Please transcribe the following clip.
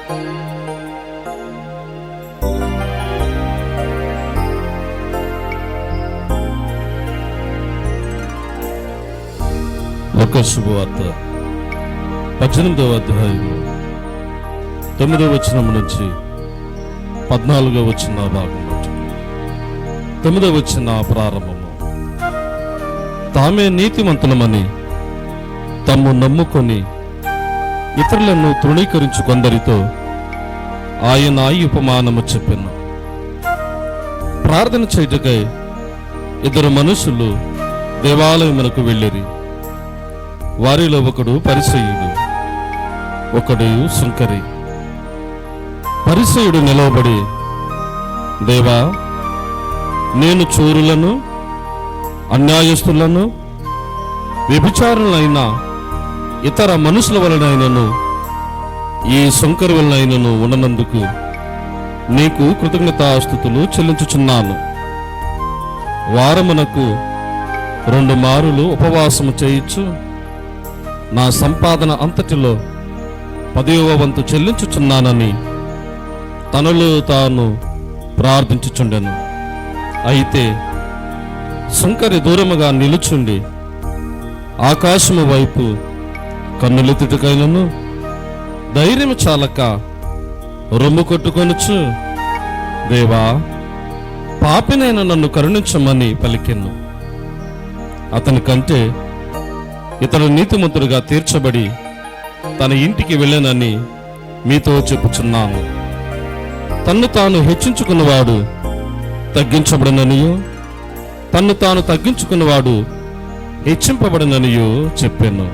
లూకా శుభవార్త 18వ అధ్యాయం 9వ వచనం నుంచి 14వ వచన భాగం. 9వ వచన ప్రారంభము. తామే నీతిమంతులమని తమ్ము నమ్ముకొని ఇతరులను తృణీకరించు కొందరితో ఆయన ఈ ఉపమానము చెప్పెను. ప్రార్థన చేయుటకై ఇద్దరు మనుషులు దేవాలయమునకు వెళ్ళిరి. వారిలో ఒకడు పరిసయ్యుడు, ఒకడు సుంకరి. పరిసయ్యుడు నిలవబడి, దేవా, నేను చోరులను, అన్యాయస్తులను, వ్యభిచారులైన ఇతర మనుషుల వలనైనను ఈ సుంకరి వలనైనను ఉన్ననందుకు నీకు కృతజ్ఞతాస్తుతులు చెల్లించుచున్నాను. వారమునకు 2 మారులు ఉపవాసము చేయించు నా సంపాదన అంతటిలో 10వ వంతు చెల్లించుచున్నానని తనలో తాను ప్రార్థించుచుండెను. అయితే సుంకరి దూరముగా నిలుచుండి ఆకాశము వైపు కన్నులెత్తుటకైనను ధైర్యము చాలక రొమ్ము కొట్టుకొనుచు, దేవా, పాపినైన నన్ను కరుణించమని పలికెను. అతని కంటే ఇతడు నీతిమంతుడుగా తీర్చబడి తన ఇంటికి వెళ్ళనని మీతో చెప్పుచున్నాను. తన్ను తాను హెచ్చించుకున్నవాడు తగ్గించబడననియో, తన్ను తాను తగ్గించుకున్నవాడు హెచ్చింపబడననియో చెప్పాను.